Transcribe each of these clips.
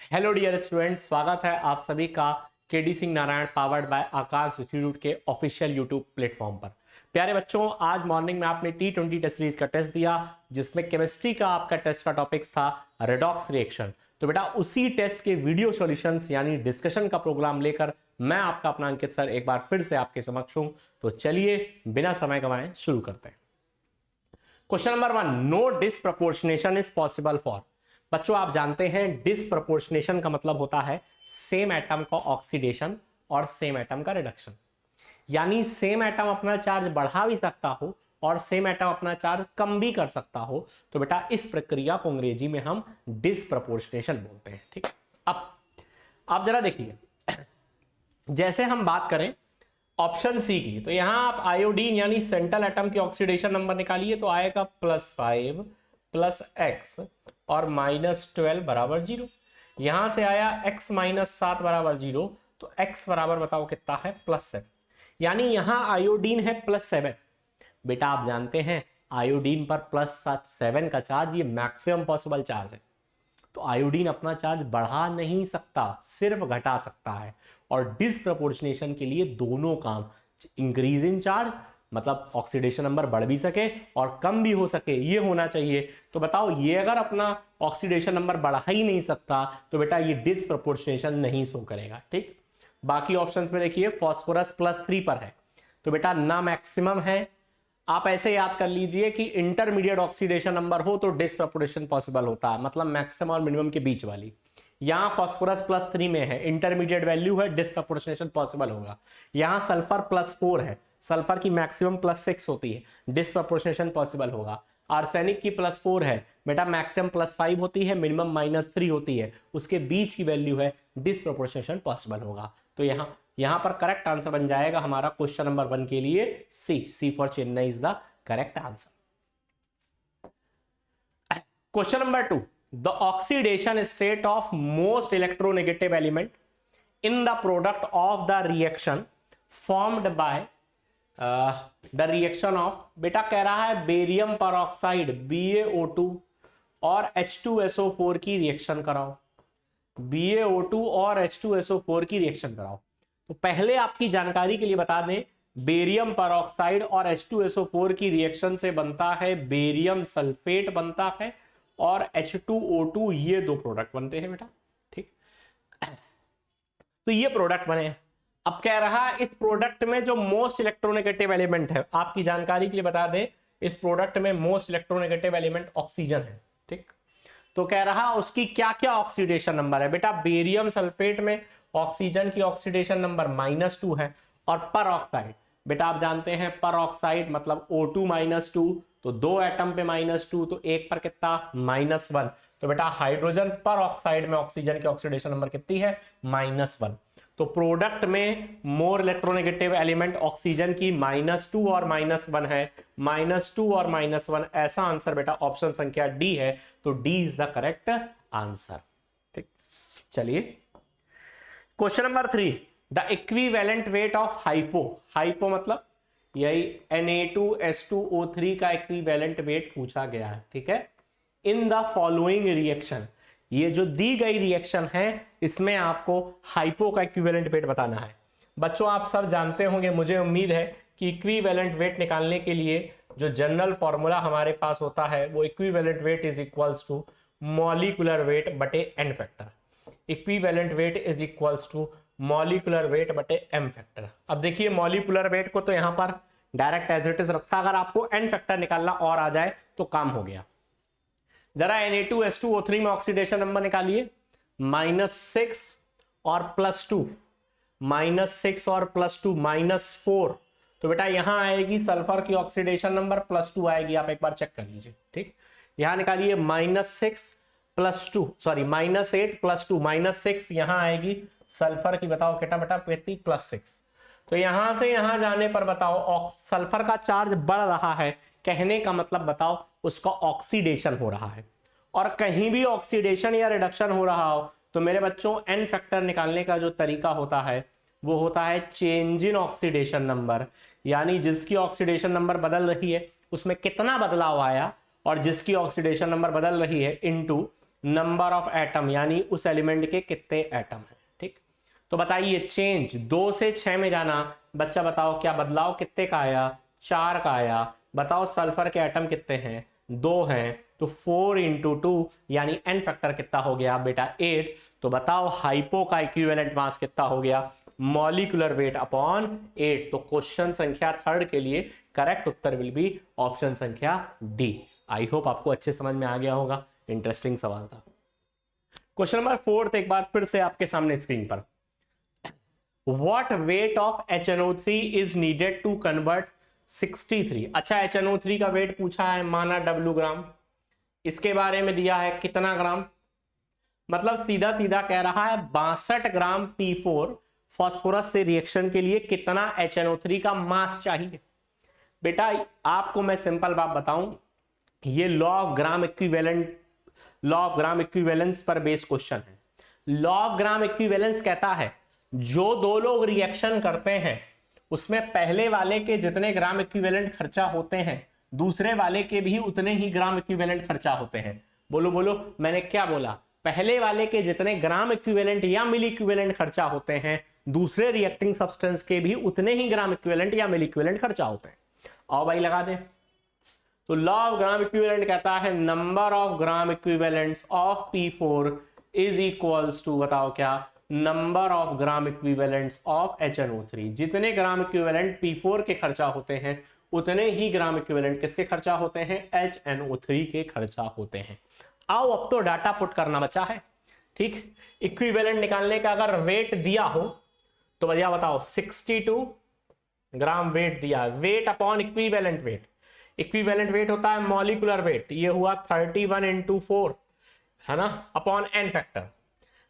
Hello dear student, स्वागत है आप सभी का KD Singh Narayan powered by Akash institute के ऑफिशियल यूट्यूब प्लेटफॉर्म पर। प्यारे बच्चों, आज मॉर्निंग में आपने T20 टेस्ट सीरीज का टेस्ट दिया जिसमें केमिस्ट्री का आपका टेस्ट का टॉपिक था रेडॉक्स रिएक्शन। तो बेटा उसी टेस्ट के वीडियो सॉल्यूशंस यानी डिस्कशन का प्रोग्राम लेकर मैं आपका अपना अंकित सर एक बार फिर से आपके समक्ष हूं। तो चलिए बिना समय गंवाए शुरू करते हैं। Question number 1, no disproportionation is possible for. बच्चों आप जानते हैं डिसप्रपोर्शनेशन का मतलब होता है सेम एटम का ऑक्सीडेशन और सेम एटम का रिडक्शन। यानी सेम एटम अपना चार्ज बढ़ा भी सकता हो और सेम एटम अपना चार्ज कम भी कर सकता हो। तो बेटा इस प्रक्रिया को अंग्रेजी में हम डिसप्रपोर्शनेशन बोलते हैं। ठीक, अब आप जरा देखिए, जैसे हम बात करें ऑप्शन सी की, तो यहां आप आयोडीन यानी सेंट्रल एटम की ऑक्सीडेशन नंबर निकालिए तो आएगा +5 + x और -12 बराबर 0। यहां से आया x - 7 बराबर 0, तो x बराबर बताओ कितना है +7। यानी यहां आयोडीन है +7। बेटा आप जानते हैं आयोडीन पर +7 का चार्ज ये मैक्सिमम पॉसिबल चार्ज है। तो आयोडीन अपना चार्ज बढ़ा नहीं सकता, सिर्फ घटा सकता है। और डिसप्रपोर्शनेशन के लिए दोनों काम, इंक्रीज इन चार्ज मतलब ऑक्सीडेशन नंबर बढ़ भी सके और कम भी हो सके, ये होना चाहिए। तो बताओ ये अगर अपना ऑक्सीडेशन नंबर बढ़ा ही नहीं सकता तो बेटा ये डिसप्रपोर्शनेशन नहीं शो करेगा। ठीक, बाकी ऑप्शंस में देखिए फॉस्फोरस +3 पर है तो बेटा ना मैक्सिमम है। आप ऐसे याद कर लीजिए कि इंटरमीडिएट ऑक्सीडेशन नंबर हो तो डिसप्रपोर्शन पॉसिबल होता है, मतलब मैक्सिमम और मिनिमम के बीच वाली। यहां फॉस्फोरस +3 में है, इंटरमीडिएट वैल्यू है, डिसप्रपोर्शनेशन पॉसिबल होगा। यहां सल्फर +4 है, सल्फर की मैक्सिमम +6 होती है, डिसप्रपोर्शनेशन पॉसिबल होगा। आर्सेनिक की +4 है, बेटा मैक्सिमम +5 होती है, मिनिमम -3 होती है, उसके बीच की वैल्यू है, डिसप्रपोर्शनेशन पॉसिबल होगा। तो यहां पर करेक्ट आंसर बन जाएगा हमारा क्वेश्चन नंबर 1 के लिए C for Chennai is the correct answer. Question number 2, the oxidation state of most electronegative element in the product of the reaction formed by the reaction of, बेटा कह रहा है बेरियम परऑक्साइड BaO2 और H2SO4 की reaction कराओ। BaO2 और H2SO4 की reaction कराओ। तो पहले आपकी जानकारी के लिए बता दें, बेरियम परऑक्साइड और H2SO4 की रिएक्शन से बनता है बेरियम सल्फेट बनता है और H2O2, ये दो प्रोडक्ट बनते हैं बेटा। ठीक, तो ये प्रोडक्ट बने। अब कह रहा है इस प्रोडक्ट में जो मोस्ट इलेक्ट्रोनेगेटिव एलिमेंट है, आपकी जानकारी के लिए बता दें इस प्रोडक्ट में मोस्ट इलेक्ट्रोनेगेटिव एलिमेंट ऑक्सीजन है। ठीक, तो कह रहा उसकी क्या क्या ऑक्सीडेशन नंबर है। बेटा बेरियम सल्फेट में ऑक्सीजन की ऑक्सीडेशन नंबर -2 है और पर ऑक्साइड, बेटा आप जानते हैं पर ऑक्साइड मतलब O2 -2, तो 2 एटम पे -2 तो एक पर कितना -1। तो बेटा हाइड्रोजन पर ऑक्साइड में ऑक्सीजन की ऑक्सीडेशन नंबर कितनी है -1। तो प्रोडक्ट में मोर इलेक्ट्रोनेगेटिव एलिमेंट ऑक्सीजन की -2 और -1 है, -2 और -1, ऐसा आंसर बेटा ऑप्शन संख्या डी है। तो D is the correct answer. ठीक, चलिए question number 3, the equivalent weight of hypo मतलब यही Na2H2O3 का इक्विवेलेंट वेट पूछा गया है। ठीक है, इन द फॉलोइंग रिएक्शन, ये जो दी गई रिएक्शन है इसमें आपको हाइपो का इक्विवेलेंट वेट बताना है। बच्चों आप सब जानते होंगे, मुझे उम्मीद है कि इक्विवेलेंट वेट निकालने के लिए जो जनरल फॉर्मूला हमारे पास होता है वो equivalent weight is equals to molecular weight बटे n factor. Equivalent weight is equals to molecular weight बटे एम फैक्टर। अब देखिए मॉलिक्यूलर वेट को तो यहां पर डायरेक्ट एज इट इज रखा, अगर आपको एन फैक्टर निकालना और आ जाए तो काम हो गया। जरा Na2H2O3 में ऑक्सीडेशन नंबर निकालिए, -6 और +2, -6 और +2 -4। तो बेटा यहां आएगी सल्फर की ऑक्सीडेशन नंबर +2 आएगी, आप एक बार चेक कर लीजिए। ठीक, यहां निकालिए -6 +2, सॉरी -8 +2 -6, यहां आएगी सल्फर की, बताओ कितना बेटा +6। तो यहां से यहां जाने पर बताओ सल्फर का चार्ज बढ़ रहा है, कहने का मतलब बताओ उसका ऑक्सीडेशन हो रहा है। और कहीं भी ऑक्सीडेशन या रिडक्शन हो रहा हो तो मेरे बच्चों एन फैक्टर निकालने का जो तरीका होता है वो होता है चेंज इन ऑक्सीडेशन नंबर, यानी जिसकी ऑक्सीडेशन नंबर बदल रही है उसमें कितना बदलाव आया और जिसकी ऑक्सीडेशन नंबर बदल रही है इनटू नंबर ऑफ एटम, यानी उस एलिमेंट के कितने एटम हैं। ठीक, तो बताइए चेंज 2 से 6 में जाना, बच्चा बताओ क्या बदलाव कितने का आया, 4 का आया। बताओ सल्फर के एटम कितने हैं, 2 हैं, तो 4 इंटू 2 यानी एन फैक्टर कितना हो गया बेटा 8। तो बताओ हाइपो का इक्विवेलेंट मास कितना हो गया, मॉलिक्यूलर वेट अपॉन 8। तो क्वेश्चन संख्या 3 के लिए correct Uttar will be option संख्या डी। आई होप आपको अच्छे समझ में आ गया होगा, इंटरेस्टिंग सवाल था। क्वेश्चन नंबर 4 एक बार फिर से आपके सामने स्क्रीन पर, what weight of HNO3 is needed to convert 63। अच्छा, HNO3 का वेट पूछा है, माना W ग्राम, इसके बारे में दिया है कितना ग्राम, मतलब सीधा सीधा कह रहा है 62 ग्राम P4 फास्फोरस से रिएक्शन के लिए कितना HNO3 का मास चाहिए। बेटा आपको मैं सिंपल बात बताऊं, ये लॉ ऑफ ग्राम इक्विवेलेंस पर बेस्ड क्वेश्चन है। लॉ ऑफ ग्राम इक्विवेलेंस कहता है जो दो लोग रिएक्शन करते हैं उसमें पहले वाले के जितने ग्राम इक्विवेलेंट खर्चा होते हैं दूसरे वाले के भी उतने ही ग्राम इक्विवेलेंट खर्चा होते हैं। बोलो बोलो, मैंने क्या बोला, पहले वाले के जितने ग्राम इक्विवेलेंट या मिली इक्विवेलेंट खर्चा होते हैं दूसरे रिएक्टिंग सब्सटेंस के भी उतने ही ग्राम इक्विवेलेंट या मिली इक्विवेलेंट खर्चा होते हैं। आओ भाई लगा दे। तो लॉ ऑफ ग्राम इक्विवेलेंट कहता है number of gram equivalents of P4 is equals to, बताओ क्या, number of gram equivalents of HNO3। जितने ग्राम इक्विवेलेंट P4 के खर्चा होते हैं उतने ही ग्राम इक्विवेलेंट किसके खर्चा होते हैं, HNO3 के खर्चा होते हैं। आओ अब तो डाटा पुट करना बचा है। ठीक, इक्विवेलेंट निकालने का अगर वेट दिया हो तो भैया बताओ 62 ग्राम वेट दिया, weight upon equivalent weight. Equivalent wait होता है मॉलिक्यूलर वेट, ये हुआ 31 इंटू 4 है ना, अपॉन एन फैक्टर।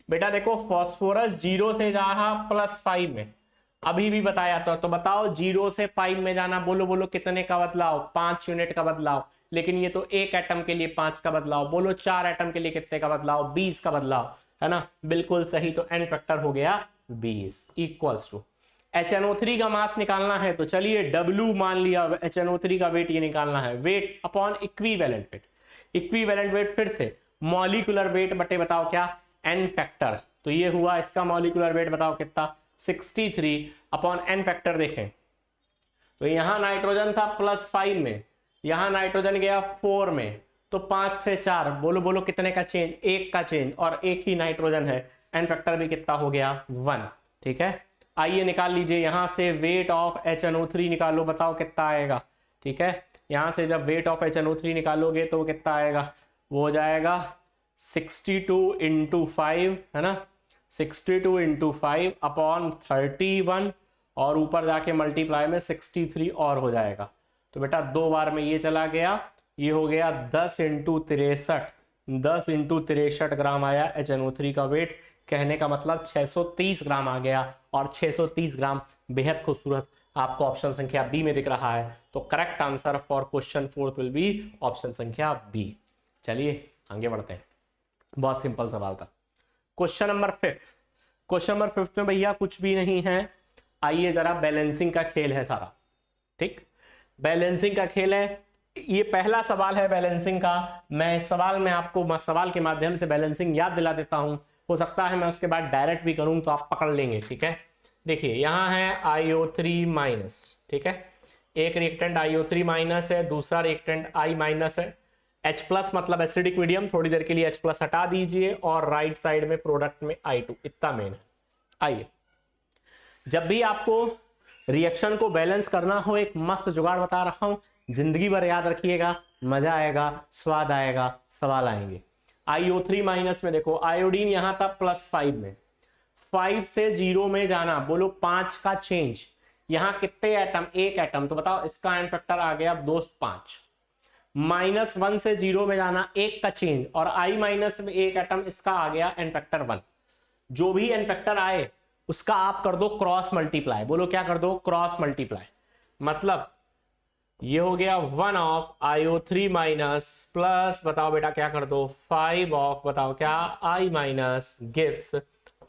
बेटा देखो फास्फोरस 0 से जा रहा +5 में, अभी भी बताया तो बताओ 0 से 5 में जाना, बोलो बोलो कितने का बदलाव, 5 यूनिट का बदलाव। लेकिन ये तो एक एटम के लिए 5 का बदलाव, बोलो 4 एटम के लिए कितने का बदलाव, 20 का बदलाव, है ना, बिल्कुल सही। तो एन फैक्टर हो गया 20 इक्वल्स टू HNO3 का मास निकालना है तो चलिए W मान लिया, HNO3 का वेट ये निकालना है, weight upon equivalent weight. Equivalent wait फिर से मॉलिक्यूलर वेट बटे बताओ क्या, एन फैक्टर। तो ये हुआ इसका मॉलिक्यूलर वेट, बताओ कितना, 63 अपॉन एन फैक्टर। देखें तो यहां नाइट्रोजन था +5 में, यहां नाइट्रोजन गया 4 में, तो 5 से 4, बोलो बोलो कितने का चेंज, 1 का चेंज, और एक ही नाइट्रोजन है, एन फैक्टर भी कितना हो गया 1। ठीक है, आइए निकाल लीजिए यहां से वेट ऑफ HNO3 निकालो, बताओ कितना आएगा। ठीक है, यहां से जब वेट ऑफ HNO3 निकालोगे तो कितना आएगा, वो हो जाएगा 62 इंटू 5, है ना, 62 इंटू 5 अपॉन 31, और ऊपर जाके मल्टीप्लाई में 63 और हो जाएगा। तो बेटा 2 बार में ये चला गया, ये हो गया 10 इंटू 63, 10 इंटू 63 ग्राम आया HNO3 का वेट। कहने का मतलब 630 ग्राम आ गया, और 630 ग्राम बेहद खूबसूरत आपको ऑप्शन संख्या बी में दिख रहा है। तो correct answer for question 4 will be option संख्या बी। चलिए आगे बढ़ते हैं, बहुत सिंपल सवाल था। क्वेश्चन नंबर 5, क्वेश्चन नंबर 5 में भैया कुछ भी नहीं है, आइए जरा बैलेंसिंग का खेल है सारा। ठीक, बैलेंसिंग का खेल है, ये पहला सवाल है बैलेंसिंग का। मैं इस सवाल में आपको सवाल के माध्यम से बैलेंसिंग याद दिला देता हूं, हो सकता है मैं उसके बाद डायरेक्ट भी करूं तो आप पकड़ लेंगे। ठीक है, देखिए यहां है IO3-, ठीक है, एक रिएक्टेंट IO3- है, दूसरा रिएक्टेंट I- है। H+ मतलब एसिडिक मीडियम, थोड़ी देर के लिए H+ हटा दीजिए, और राइट साइड में प्रोडक्ट में I2, इतना मेन है। आइए, जब भी आपको रिएक्शन को बैलेंस करना हो, एक मस्त जुगाड़ बता रहा हूं, जिंदगी भर याद रखिएगा, मजा आएगा, स्वाद आएगा, सवाल आएंगे। IO3- में देखो आयोडीन यहां था +5 में, 5 से 0 में जाना, बोलो 5 का चेंज, यहां कितने एटम, एक एटम, तो बताओ इसका एन फैक्टर आ गया दोस्त 5। -1 से 0 में जाना, 1 का चेंज, और I- में एक एटम, इसका आ गया एन फैक्टर 1। जो भी एन फैक्टर आए उसका आप कर दो क्रॉस मल्टीप्लाई, बोलो क्या कर दो, क्रॉस मल्टीप्लाई। मतलब ये हो गया 1 ऑफ IO3- प्लस, बताओ बेटा क्या कर दो, 5 ऑफ, बताओ क्या, I- गिव्स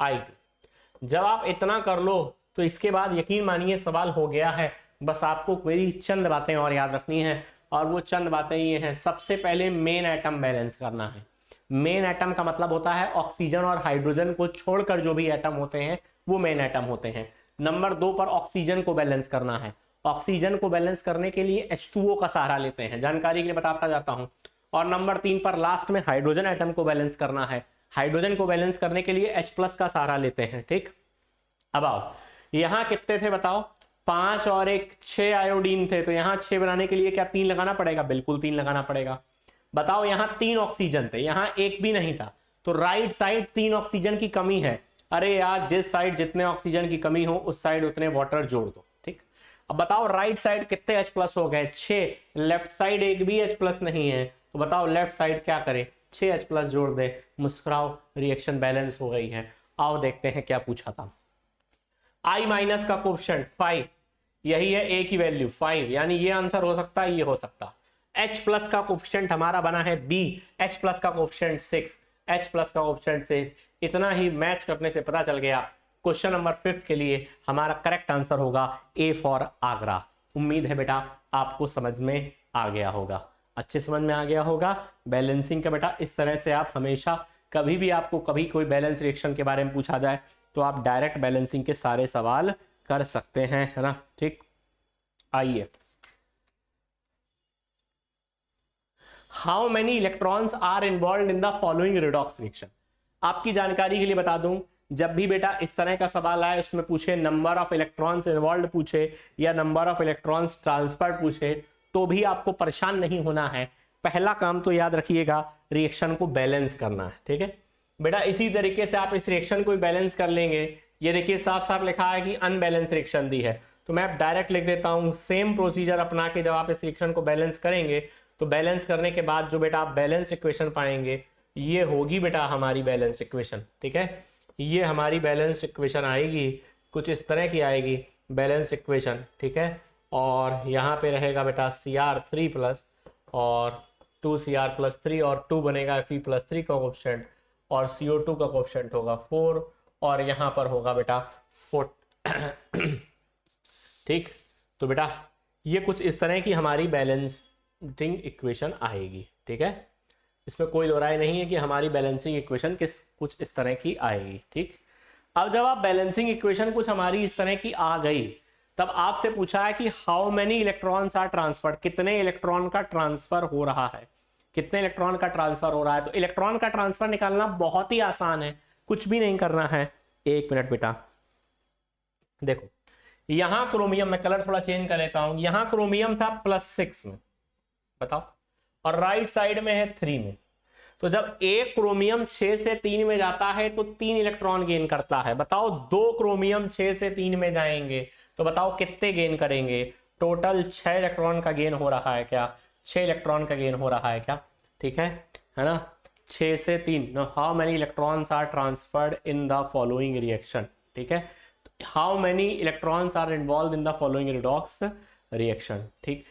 I2। जब आप इतना कर लो तो इसके बाद यकीन मानिए सवाल हो गया है। बस आपको मेरी चंद बातें और याद रखनी है, और वो चंद बातें ये हैं, सबसे पहले मेन एटम बैलेंस करना है। मेन एटम का मतलब होता है ऑक्सीजन और हाइड्रोजन को छोड़कर जो भी एटम होते हैं वो मेन एटम होते हैं। नंबर 2 पर ऑक्सीजन को बैलेंस करना है। ऑक्सीजन को बैलेंस करने के लिए H2O का सहारा लेते हैं, जानकारी के लिए बताता जाता हूं। और नंबर 3 पर लास्ट में हाइड्रोजन एटम को बैलेंस करना है। हाइड्रोजन को बैलेंस करने के लिए H+ का सहारा लेते हैं। ठीक, अब आओ यहां कितने थे बताओ, 5 और 1 6 आयोडीन थे, तो यहां 6 बनाने के लिए क्या 3 लगाना पड़ेगा? बिल्कुल 3 लगाना पड़ेगा। बताओ यहां 3 ऑक्सीजन थे, यहां एक भी नहीं था, तो राइट साइड 3 ऑक्सीजन की कमी है। अरे यार जिस साइड जितने ऑक्सीजन की कमी हो उस साइड उतने वाटर जोड़ दो। ठीक, अब बताओ राइट साइड कितने H+ हो गए? 6। लेफ्ट साइड एक भी H+ नहीं है, तो बताओ लेफ्ट साइड क्या करे? 6 H+ जोड़ दे। मुस्कुराओ, रिएक्शन बैलेंस हो गई है। आओ देखते हैं क्या पूछा था। I- का कोफिशिएंट 5, यही है A की वैल्यू 5, यानी ये आंसर हो सकता है, ये हो सकता। H+ का कोफिशिएंट हमारा बना है B, H+ का कोफिशिएंट 6, H+ का कोफिशिएंट 6। इतना ही मैच करने से पता चल गया क्वेश्चन नंबर 5 के लिए हमारा करेक्ट आंसर होगा A फॉर आगरा। उम्मीद है बेटा आपको समझ में आ गया होगा, अच्छे समझ में आ गया होगा। बैलेंसिंग का बेटा इस तरह से आप हमेशा कभी भी आपको कभी कोई बैलेंस रिएक्शन के बारे में पूछा जाए तो आप डायरेक्ट बैलेंसिंग के सारे सवाल कर सकते हैं, है ना। ठीक, आइए, how many electrons are involve in the following redox reaction. आपकी जानकारी के लिए बता दूं, जब भी बेटा इस तरह का सवाल आए उसमें पूछे नंबर ऑफ इलेक्ट्रॉन्स इन्वॉल्व पूछे या नंबर ऑफ इलेक्ट्रॉन्स ट्रांसफर्ड पूछे, तो भी आपको परेशान नहीं होना है। पहला काम तो याद रखिएगा, रिएक्शन को बैलेंस करना है। ठीक है बेटा, इसी तरीके से आप इस रिएक्शन को बैलेंस कर लेंगे। ये देखिए साफ साफ लिखा है कि अनबैलेंस रिएक्शन दी है, तो मैं डायरेक्ट लिख देता हूं सेम प्रोसीजर अपना के जब आप इस रिएक्शन को बैलेंस करेंगे तो बैलेंस करने के बाद जो बेटा आप बैलेंस इक्वेशन पाएंगे ये होगी बेटा हमारी बैलेंस इक्वेशन। ठीक है, ये हमारी बैलेंस इक्वेशन आएगी, कुछ इस तरह की आएगी बैलेंस इक्वेशन। ठीक है, और यहाँ पे रहेगा बेटा Cr3 प्लस और 2Cr+3 और 2 बनेगा Fe+3 का कोफिशिएंट और CO2 का कोफिशिएंट होगा 4 और यहाँ पर होगा बेटा 4। ठीक, तो बेटा ये कुछ इस तरह की हमारी बैलेंसिंग इक्वेशन आएगी। ठीक है, इसमें कोई दो राय नहीं है कि हमारी बैलेंसिंग इक्वेशन कुछ इस तरह की आएगी। ठीक, अब जब आप बैलेंसिंग इक्वेशन कुछ हमारी इस तरह की आ गई तब आपसे पूछा है कि how many electrons are transferred, कितने इलेक्ट्रॉन का ट्रांसफर हो रहा है, कितने इलेक्ट्रॉन का ट्रांसफर हो रहा है। तो इलेक्ट्रॉन का ट्रांसफर निकालना बहुत ही आसान है, कुछ भी नहीं करना है। एक मिनट बेटा, देखो यहां क्रोमियम, मैं कलर थोड़ा चेंज कर लेता हूं, यहां क्रोमियम था +6 में, बताओ, और राइट साइड में है 3 में। तो जब एक क्रोमियम 6 से 3 में जाता है तो 3 इलेक्ट्रॉन गेन करता है। बताओ 2 क्रोमियम 6 से 3 में जाएंगे तो बताओ कितने गेन करेंगे? टोटल 6 इलेक्ट्रॉन का गेन हो रहा है क्या? 6 इलेक्ट्रॉन का गेन हो रहा है क्या? ठीक है ना, 6 से 3। How many electrons are transferred in the following reaction. ठीक है, how many electrons are involve in the following redox reaction. ठीक,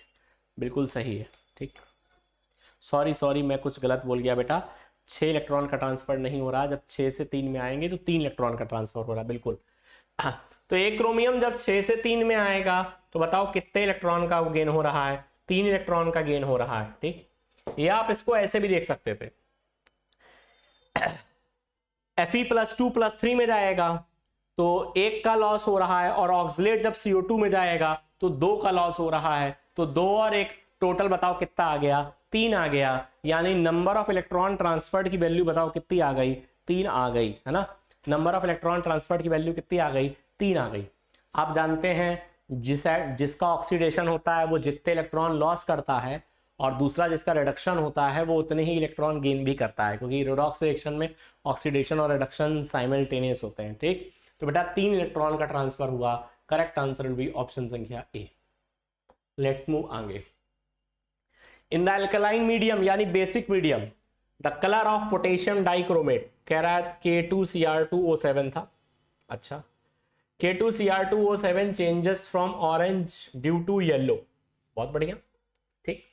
बिल्कुल सही है। ठीक, सॉरी मैं कुछ गलत बोल गया बेटा, 6 इलेक्ट्रॉन का ट्रांसफर नहीं हो रहा, जब 6 से 3 में आएंगे तो 3 इलेक्ट्रॉन का ट्रांसफर हो रहा है, बिल्कुल। तो एक क्रोमियम जब 6 से 3 में आएगा तो बताओ कितने इलेक्ट्रॉन का गेन हो रहा है? 3 इलेक्ट्रॉन का गेन हो रहा है। ठीक, या आप इसको ऐसे भी देख सकते थे, Fe+2+3 में जाएगा तो 1 का लॉस हो रहा है, और ऑक्सलेट जब CO2 में जाएगा तो 2 का लॉस हो रहा है, तो 2 और 1 टोटल बताओ कितना आ गया? 3 आ गया। यानी नंबर ऑफ इलेक्ट्रॉन ट्रांसफर्ड की वैल्यू बताओ कितनी आ गई? 3 आ गई, है ना। नंबर ऑफ इलेक्ट्रॉन ट्रांसफर्ड की वैल्यू कितनी आ गई? 3 आ गई। आप जानते हैं जिसका ऑक्सीडेशन होता है वो जितने इलेक्ट्रॉन लॉस करता है और दूसरा जिसका रिडक्शन होता है वो उतने ही इलेक्ट्रॉन गेन भी करता है, क्योंकि रिडॉक्स रिएक्शन में ऑक्सीडेशन और रिडक्शन साइमल्टेनियस होते हैं। ठीक, तो बेटा 3 इलेक्ट्रॉन का ट्रांसफर हुआ। Correct answer will be option संख्या ए। लेट्स मूव आगे। इन द अल्कलाइन मीडियम यानी basic medium, the colour of potassium dichromate, कह रहा है K2Cr2O7 था। अच्छा, K2Cr2O7 changes from orange due to yellow, बहुत बढ़िया। ठीक,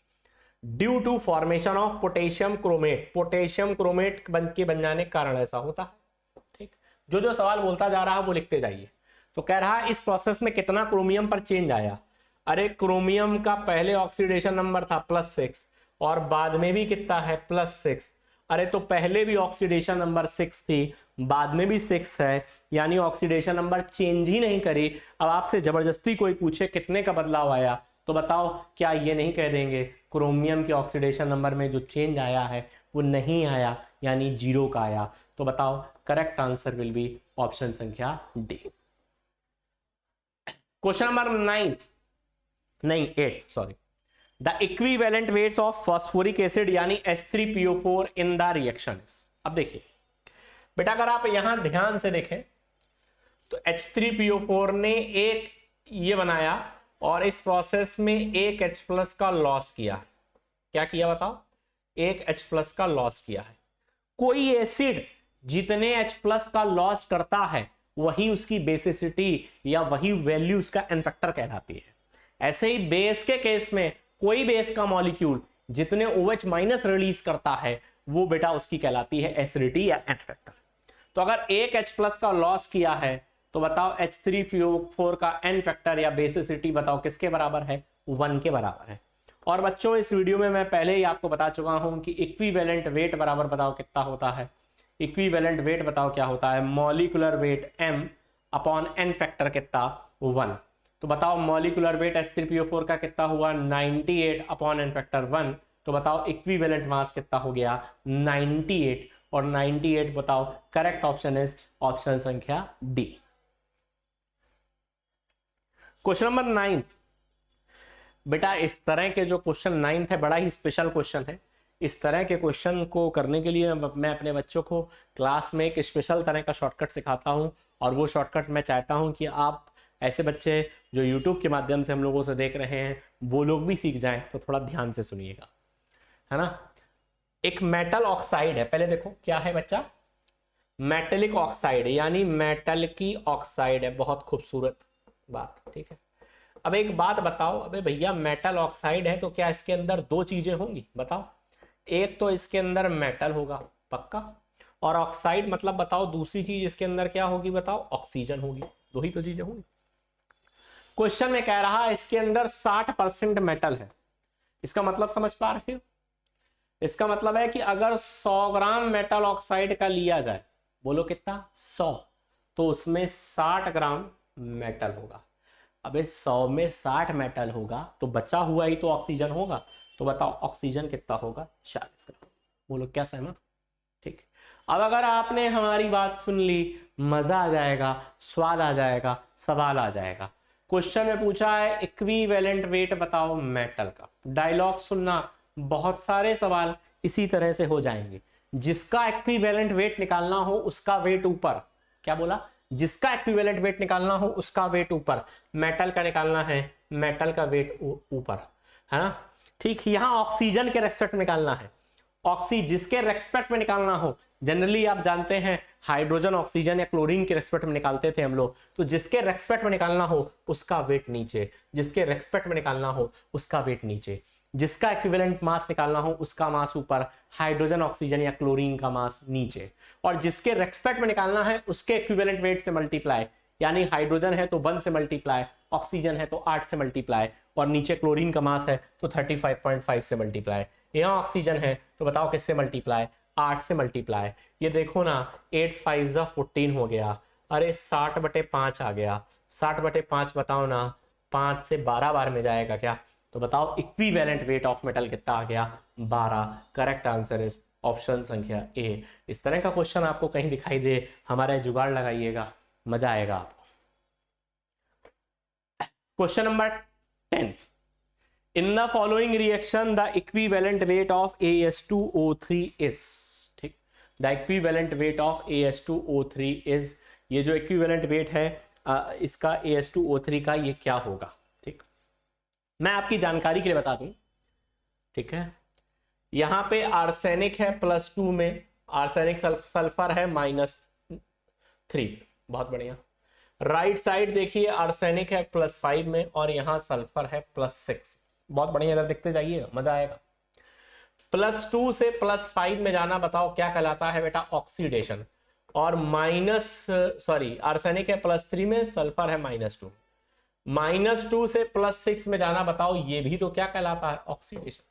due to formation of potassium chromate, potassium chromate बन जाने के कारण ऐसा होता है। ठीक, जो सवाल बोलता जा रहा है वो लिखते जाइए। तो कह रहा है इस प्रोसेस में कितना क्रोमियम पर चेंज आया। अरे क्रोमियम का पहले ऑक्सीडेशन नंबर था +6 और बाद में भी कितना है? +6, अरे तो पहले भी ऑक्सीडेशन नंबर 6 थी, बाद में भी 6 है, यानी ऑक्सीडेशन नंबर चेंज ही नहीं करी। अब आपसे जबरदस्ती कोई पूछे कितने का बदलाव आया, तो बताओ क्या ये नहीं कह देंगे क्रोमियम के ऑक्सीडेशन नंबर में जो चेंज आया है वो नहीं आया, यानी 0 का आया। तो बताओ correct answer will be option संख्या D. Question number 8 sorry, the equivalent weights of phosphoric acid यानी H3PO4 इन द रिएक्शन। अब देखिए बेटा, अगर आप यहां ध्यान से देखें तो H3PO4 ने एक ये बनाया और इस प्रोसेस में एक H+ का लॉस किया। क्या किया बताओ? एक H+ का लॉस किया है। कोई एसिड जितने H+ का लॉस करता है वही उसकी बेसिसिटी या वही वैल्यू उसका एन फैक्टर कहलाती है। ऐसे ही बेस के केस में कोई बेस का मॉलिक्यूल जितने OH- रिलीज करता है वो बेटा उसकी कहलाती है एसिडिटी या एन फैक्टर। तो अगर एक H+ का लॉस किया है तो बताओ H3PO4 का एन फैक्टर या बेसिसिटी बताओ किसके बराबर है? 1 के बराबर है। और बच्चों इस वीडियो में मैं पहले ही आपको बता चुका हूं कि इक्विवेलेंट वेट बराबर बताओ कितना होता है। इक्विवेलेंट वेट बताओ क्या होता है? Molecular weight m upon n factor कितना? 1। तो बताओ मॉलिक्यूलर वेट H3PO4 का कितना हुआ? 98 अपॉन एन फैक्टर 1। तो बताओ इक्विवेलेंट मास कितना हो गया? 98। और 98 बताओ करेक्ट ऑप्शन इज ऑप्शन संख्या डी। क्वेश्चन नंबर 9 बेटा, इस तरह के जो क्वेश्चन 9 है बड़ा ही स्पेशल क्वेश्चन है। इस तरह के क्वेश्चन को करने के लिए मैं अपने बच्चों को क्लास में एक स्पेशल तरह का शॉर्टकट सिखाता हूं, और वो शॉर्टकट मैं चाहता हूं कि आप ऐसे बच्चे जो YouTube के माध्यम से हम लोगों से देख रहे हैं वो लोग भी सीख जाएं। तो थोड़ा ध्यान से सुनिएगा, है ना। एक मेटल ऑक्साइड है, पहले देखो क्या है बच्चा? मेटेलिक ऑक्साइड यानी मेटल की ऑक्साइड है। बहुत खूबसूरत बात, ठीक है। अब एक बात बताओ, अबे भैया मेटल ऑक्साइड है तो क्या इसके अंदर दो चीजें होंगी? बताओ। एक तो इसके अंदर मेटल होगा पक्का, और ऑक्साइड मतलब बताओ दूसरी चीज इसके अंदर क्या होगी? बताओ ऑक्सीजन होगी। दो ही तो चीजें होंगी। क्वेश्चन में कह रहा है इसके अंदर 60% मेटल है। इसका मतलब समझ पा रहे हो? इसका मतलब है कि अगर 100 ग्राम मेटल ऑक्साइड का लिया जाए, बोलो कितना? 100, तो उसमें 60 ग्राम मेटल होगा। अबे 100 में 60 मेटल होगा तो बचा हुआ ही तो ऑक्सीजन होगा। तो बताओ ऑक्सीजन कितना होगा? 40 ग्राम। बोलो क्या सहमत? ठीक। अब अगर आपने हमारी बात सुन ली, मजा आ जाएगा, स्वाद आ जाएगा, सवाल आ जाएगा। क्वेश्चन में पूछा है इक्विवेलेंट वेट बताओ मेटल का। डायलॉग सुनना, बहुत सारे सवाल इसी तरह से हो जाएंगे। जिसका इक्विवेलेंट वेट निकालना हो उसका वेट ऊपर। क्या बोला? जिसका इक्विवेलेंट वेट निकालना हो उसका वेट ऊपर। मेटल का निकालना है, मेटल का वेट ऊपर, है ना। ठीक, यहां ऑक्सीजन के रेस्पेक्ट में निकालना है। जिसके रेस्पेक्ट में निकालना हो, जनरली आप जानते हैं हाइड्रोजन ऑक्सीजन या क्लोरीन के रेस्पेक्ट में निकालते थे हम लोग। तो जिसके रेस्पेक्ट में निकालना हो उसका वेट नीचे, जिसके रेस्पेक्ट में निकालना हो उसका वेट नीचे। जिसका इक्विवेलेंट मास निकालना हो उसका मास ऊपर, हाइड्रोजन ऑक्सीजन या क्लोरीन का मास नीचे। और जिसके रेस्पेक्ट में निकालना है उसके इक्विवेलेंट वेट से मल्टीप्लाई, यानी हाइड्रोजन है तो 1 से मल्टीप्लाई, ऑक्सीजन है तो 8 से मल्टीप्लाई, और नीचे क्लोरीन का मास है तो 35.5 से मल्टीप्लाई। यहाँ ऑक्सीजन है तो बताओ किससे मल्टीप्लाई? 8 से मल्टीप्लाई। ये देखो ना, 8 5 14 हो गया। अरे 60/5 आ गया। 60/5 बताओ ना, 5 से 12 बार में जाएगा क्या? तो बताओ इक्विवेलेंट वेट ऑफ मेटल कितना आ गया? 12। करेक्ट आंसर इज ऑप्शन संख्या ए। इस तरह का क्वेश्चन आपको कहीं दिखाई दे, हमारा जुगाड़ लगाइएगा, मजा आएगा आपको। Question number 10, in the following reaction the equivalent weight of AS2O3 is. ठीक, the equivalent weight of AS2O3 is, ये जो इक्विवेलेंट वेट है इसका AS2O3 का, ये क्या होगा? ठीक, मैं आपकी जानकारी के लिए बता दूं, ठीक है। यहां पे आर्सेनिक है +2 में, आर्सेनिक सल्फर है -3। बहुत बढ़िया। राइट साइड देखिए आर्सेनिक है +5 में और यहां सल्फर है +6। बहुत बढ़िया, इधर देखते जाइए, मजा आएगा। +2 से +5 में जाना बताओ क्या कहलाता है बेटा? ऑक्सीडेशन। और आर्सेनिक है +3 में, सल्फर है -2। -2 से +6 में जाना बताओ, ये भी तो क्या कहलाता है? ऑक्सीडेशन।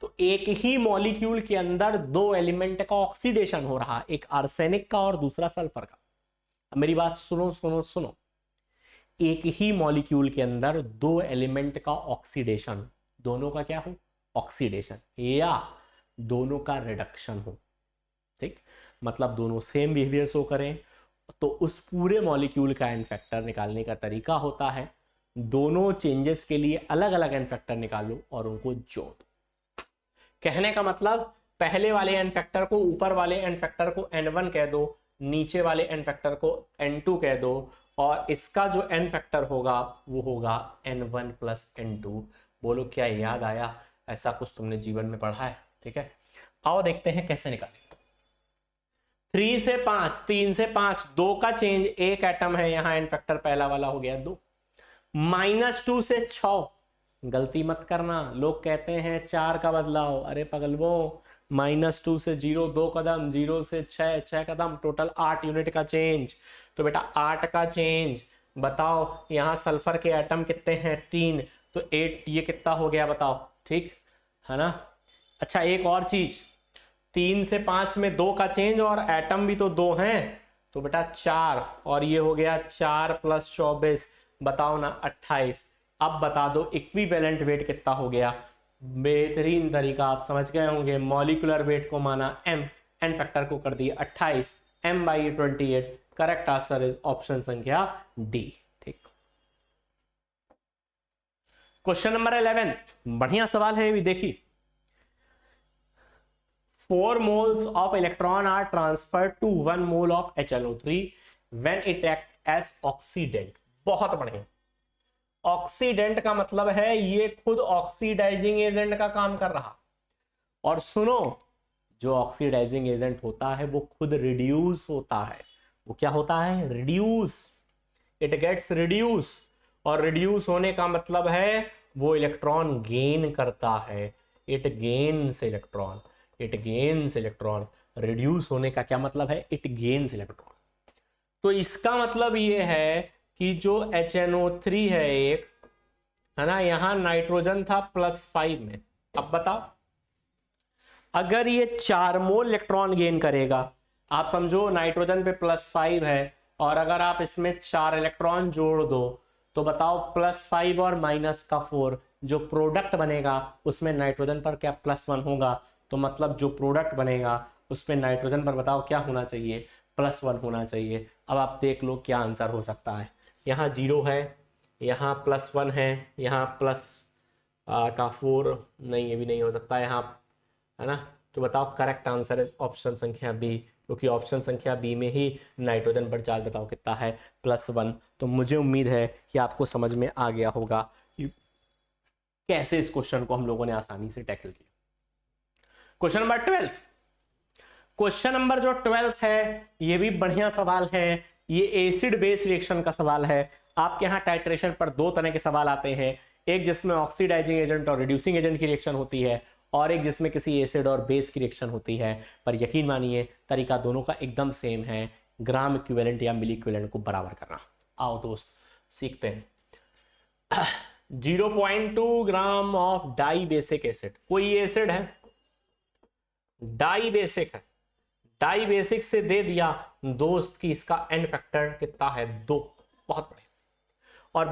तो एक ही मॉलिक्यूल के अंदर दो एलिमेंट का ऑक्सीडेशन हो रहा, एक आर्सेनिक का और दूसरा सल्फर का। अब मेरी बात सुनो सुनो सुनो, एक ही मॉलिक्यूल के अंदर दो एलिमेंट का ऑक्सीडेशन, दोनों का क्या हो, ऑक्सीडेशन, या दोनों का रिडक्शन हो, ठीक, मतलब दोनों सेम बिहेवियर शो करें, तो उस पूरे मॉलिक्यूल का एन फैक्टर निकालने का तरीका होता है दोनों चेंजेस के लिए अलग अलग एन फैक्टर निकालो और उनको जोड़ दो। कहने का मतलब पहले वाले एन फैक्टर को ऊपर वाले एन फैक्टर को n1 कह दो, नीचे वाले एन फैक्टर को n2 कह दो, और इसका जो एन फैक्टर होगा वो होगा n1 प्लस n2। बोलो क्या याद आया? ऐसा कुछ तुमने जीवन में पढ़ा है? ठीक है, आओ देखते हैं कैसे निकालें। 3 से 5, 3 से 5, 2 का चेंज, एक एटम है यहाँ, एन फैक्टर पहला वाला हो गया 2। -2 से 6, गलती मत करना, लोग कहते हैं 4 का बदलाव, अरे पगलवो, -2 से 0 2 कदम, 0 से 6 6 कदम, टोटल 8 यूनिट का चेंज। तो बेटा 8 का चेंज, बताओ यहाँ सल्फर के एटम कितने हैं? 3, तो 8, ये कितना हो गया बताओ, ठीक है ना। अच्छा एक और चीज, 3 से 5 में 2 का चेंज और एटम भी तो 2 हैं, तो बेटा 4, और ये हो गया 4 प्लस 24, बताओ ना 28। अब बता दो इक्विवेलेंट वेट कितना हो गया। बेहतरीन तरीका, आप समझ गए होंगे, मॉलिक्यूलर वेट को माना m, एन फैक्टर को कर दिया 28, m/28। Correct answer is option संख्या डी। ठीक, क्वेश्चन नंबर 11, बढ़िया सवाल है भी, देखिए 4 moles of electron are transferred to 1 mole of HNO3 when it acts as oxidant। बहुत बढ़िया, ऑक्सीडेंट का मतलब है ये खुद ऑक्सीडाइजिंग एजेंट का काम कर रहा, और सुनो जो ऑक्सीडाइजिंग एजेंट होता है वो खुद रिड्यूस होता है। वो क्या होता है? रिड्यूस, इट गेट्स रिड्यूस, और रिड्यूस होने का मतलब है वो इलेक्ट्रॉन गेन करता है, it gains electron, it gains electron. Reduce होने का क्या मतलब है? It gains electron. तो इसका मतलब ये है कि जो HNO3 है एक, है ना, यहां नाइट्रोजन था +5 में। अब बताओ अगर ये 4 मोल इलेक्ट्रॉन गेन करेगा, आप समझो नाइट्रोजन पे +5 है, और अगर आप इसमें 4 इलेक्ट्रॉन जोड़ दो तो बताओ +5 और -4, जो प्रोडक्ट बनेगा उसमें नाइट्रोजन पर क्या +1 होगा, तो मतलब जो प्रोडक्ट बनेगा उसमें नाइट्रोजन पर बताओ क्या होना चाहिए? +1 होना चाहिए। अब आप देख लो क्या आंसर हो सकता है। यहाँ 0 है, यहाँ +1 है, यहाँ +4 नहीं, ये भी नहीं हो सकता यहाँ, है ना। तो बताओ करेक्ट आंसर है ऑप्शन संख्या बी, क्योंकि ऑप्शन संख्या बी में ही नाइट्रोजन पर चार्ज बताओ कितना है? +1। तो मुझे उम्मीद है कि आपको समझ में आ गया होगा कि कैसे इस क्वेश्चन को हम लोगों ने आसानी से टैकल किया। क्वेश्चन नंबर 12, क्वेश्चन नंबर जो 12 है ये भी बढ़िया सवाल है, ये एसिड बेस रिएक्शन का सवाल है। आपके यहाँ टाइट्रेशन पर 2 तरह के सवाल आते हैं, एक जिसमें ऑक्सीडाइजिंग एजेंट और रिड्यूसिंग एजेंट की रिएक्शन होती है, और एक जिसमें किसी एसिड और बेस की रिएक्शन होती है। पर यकीन मानिए तरीका दोनों का एकदम सेम है, ग्राम इक्विवेलेंट या मिली इक्विवेलेंट को बराबर करना। आओ दोस्त सीखते हैं। 0.2 gram of dibasic acid, कोई एसिड है डाई बेसिक है, डाई बेसिक से दे दिया दोस्त की इसका एन फैक्टर कितना है? 2, बहुत बड़े। और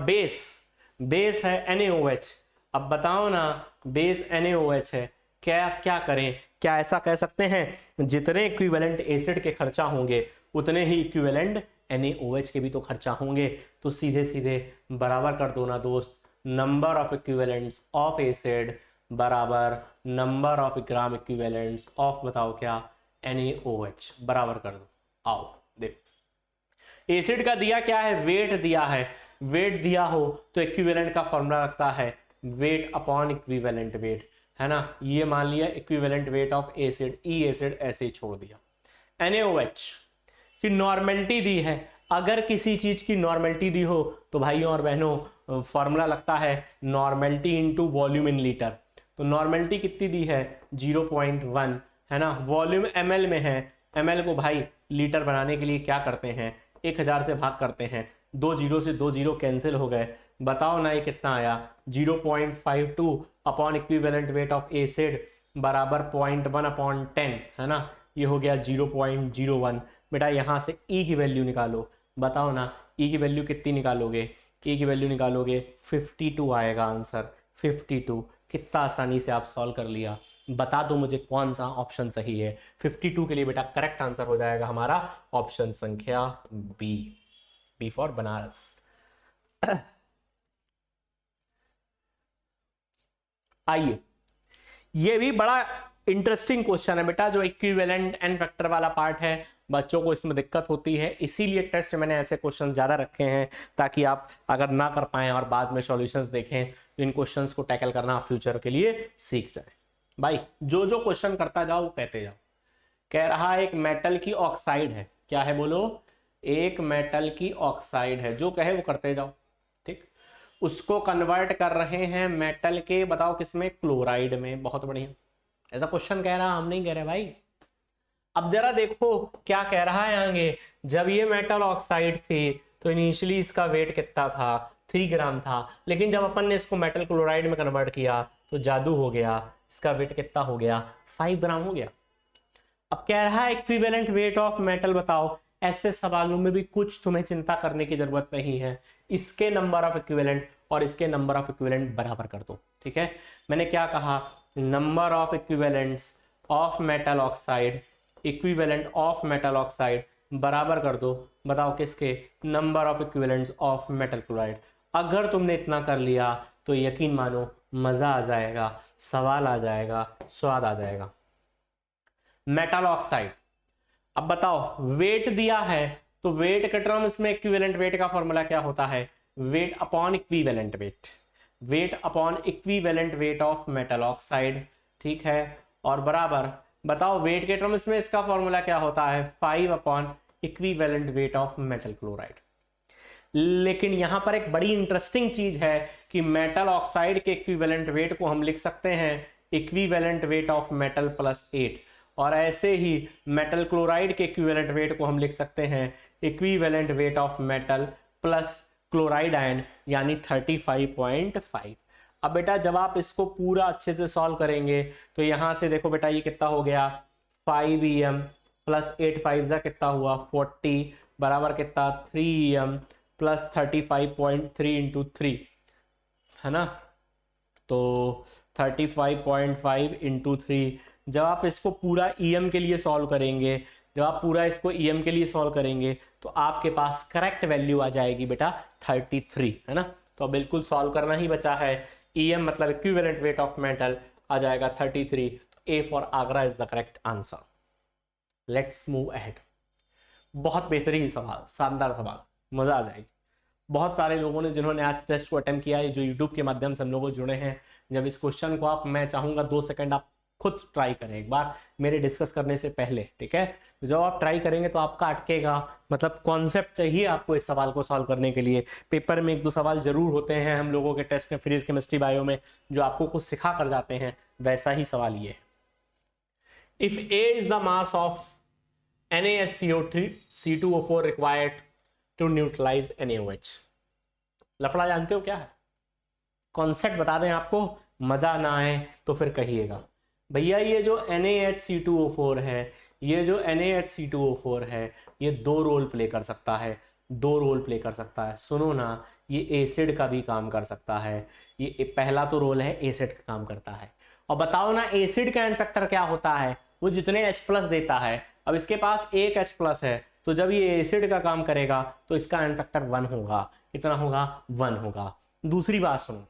बेस है NaOH। अब बताओ ना, बेस NaOH है, क्या करें? क्या ऐसा कह सकते हैं जितने इक्विवेलेंट एसिड के खर्चा होंगे उतने ही इक्विवेलेंट NaOH के भी तो खर्चा होंगे, तो सीधे सीधे बराबर कर दो ना दोस्त, number of equivalents of acid बराबर number of gram equivalents of, बताओ क्या? NaOH, बराबर कर दो। आओ देखो, एसिड का दिया क्या है? वेट दिया है, वेट दिया हो तो इक्विवेलेंट का फॉर्मूला लगता है वेट अपॉन इक्विवेलेंट वेट, है ना। ये मान लिया equivalent weight of acid, E acid ऐसे ही छोड़ दिया। NaOH की नॉर्मेलिटी दी है, अगर किसी चीज की नॉर्मेलिटी दी हो तो भाइयों और बहनों फॉर्मूला लगता है normality into volume in litre. तो नॉर्मेलिटी कितनी दी है? 0.1, है ना। वॉल्यूम ml में है, ml को भाई लीटर बनाने के लिए क्या करते हैं? 1000 से भाग करते हैं, 2 0 से 2 0 कैंसिल हो गए। बताओ ना ये कितना आया? 0.52 upon equivalent weight of acid, बराबर 0.1/10 है ना, ये हो गया 0.01। बेटा यहाँ से ई की वैल्यू निकालो, बताओ ना ई की वैल्यू कितनी निकालोगे, ई की वैल्यू निकालोगे 52 आएगा आंसर 52। कितना आसानी से आप सॉल्व कर लिया। बता दो मुझे कौन सा ऑप्शन सही है। 52 के लिए बेटा करेक्ट आंसर हो जाएगा हमारा ऑप्शन संख्या बी, बी फॉर बनारस। आइए, ये भी बड़ा इंटरेस्टिंग क्वेश्चन है बेटा, जो इक्विवेलेंट एंड फैक्टर वाला पार्ट है। बच्चों को इसमें दिक्कत होती है, इसीलिए टेस्ट मैंने ऐसे क्वेश्चन ज़्यादा रखे हैं, ताकि आप अगर ना कर पाएं और बाद में सॉल्यूशंस देखें तो इन क्वेश्चंस को टैकल करना फ्यूचर के लिए सीख जाए। भाई जो जो क्वेश्चन करता जाओ कहते जाओ। कह रहा है एक मेटल की ऑक्साइड है, क्या है बोलो, एक मेटल की ऑक्साइड है, जो कहे वो करते जाओ। ठीक, उसको कन्वर्ट कर रहे हैं मेटल के, बताओ किसमें, क्लोराइड में। बहुत बढ़िया, ऐसा क्वेश्चन कह रहा, हम नहीं कह रहे भाई। अब जरा देखो क्या कह रहा है आगे, जब ये मेटल ऑक्साइड थी तो इनिशियली इसका वेट कितना था, 3 ग्राम था, लेकिन जब अपन ने इसको मेटल क्लोराइड में कन्वर्ट किया तो जादू हो गया, इसका वेट कितना हो गया, 5 ग्राम हो गया। अब कह रहा है इक्विवेलेंट वेट ऑफ मेटल बताओ। ऐसे सवालों में भी कुछ तुम्हें चिंता करने की जरूरत नहीं है, इसके नंबर ऑफ इक्विवेलेंट और इसके नंबर ऑफ इक्विवेलेंट बराबर कर दो। ठीक है, मैंने क्या कहा, number of equivalents of metal oxide, equivalent of metal oxide बराबर कर दो, बताओ किसके, number of equivalents of metal chloride. अगर तुमने इतना कर लिया तो यकीन मानो मजा आ जाएगा, सवाल आ जाएगा, स्वाद आ जाएगा। मेटल ऑक्साइड, अब बताओ वेट दिया है, तो वेट के टर्म्स में इक्विवेलेंट वेट का फॉर्मूला क्या होता है, weight upon equivalent weight, weight upon equivalent weight of metal oxide. ठीक है, और बराबर बताओ वेट के टर्म्स में इसका फॉर्मूला क्या होता है, 5 upon equivalent weight of metal chloride. लेकिन यहां पर एक बड़ी इंटरेस्टिंग चीज है कि मेटल ऑक्साइड के इक्विवेलेंट वेट को हम लिख सकते हैं equivalent weight of metal plus 8, और ऐसे ही मेटल क्लोराइड के इक्विवेलेंट वेट को हम लिख सकते हैं equivalent weight of metal plus chloride ion, यानी 35.5। अब बेटा जब आप इसको पूरा अच्छे से सॉल्व करेंगे तो यहां से देखो बेटा ये कितना हो गया, 5em प्लस 8 5 कितना हुआ 40, बराबर कितना 3em प्लस 35.3 इंटू 3 है ना, तो 35.5 इंटू 3। जब आप इसको पूरा EM के लिए सॉल्व करेंगे, जब आप पूरा इसको EM के लिए सॉल्व करेंगे तो आपके पास करेक्ट वैल्यू आ जाएगी बेटा 33 है ना। तो बिल्कुल सॉल्व करना ही बचा है, EM मतलब इक्विवेलेंट वेट ऑफ मेटल आ जाएगा 33, तो A for Agra is the correct answer. Let's move ahead. बहुत बेहतरीन सवाल, शानदार सवाल, मजा आ जाएगी। बहुत सारे लोगों ने जिन्होंने आज टेस्ट को अटेम्प्ट किया है, जो यूट्यूब के माध्यम से हम लोग जुड़े हैं, जब इस क्वेश्चन को आप, मैं चाहूंगा 2 सेकंड आप खुद ट्राई करें एक बार मेरे डिस्कस करने से पहले। ठीक है, जब आप ट्राई करेंगे तो आपका अटकेगा, मतलब कॉन्सेप्ट चाहिए आपको इस सवाल को सॉल्व करने के लिए। पेपर में 1-2 सवाल जरूर होते हैं हम लोगों के टेस्ट में, फिजिक्स केमिस्ट्री बायो में, जो आपको कुछ सिखा कर जाते हैं, वैसा ही सवाल ये है। If A is the mass of NaHCO3 C2O4 required to neutralise NaOH। लफड़ा जानते हो क्या है, कॉन्सेप्ट बता दें आपको, मजा ना आए तो फिर कहिएगा। भैया ये जो NaHC2O4 है, ये जो NaHC2O4 है, ये 2 रोल प्ले कर सकता है, 2 रोल प्ले कर सकता है। सुनो ना, ये एसिड का भी काम कर सकता है। ये पहला तो रोल है एसिड का काम करता है। और बताओ ना एसिड का एन फैक्टर क्या होता है, वो जितने H+ देता है। अब इसके पास एक H+ है, तो जब ये एसिड का काम करेगा तो इसका एन फैक्टर 1 होगा। कितना होगा, 1 होगा। दूसरी बात सुनो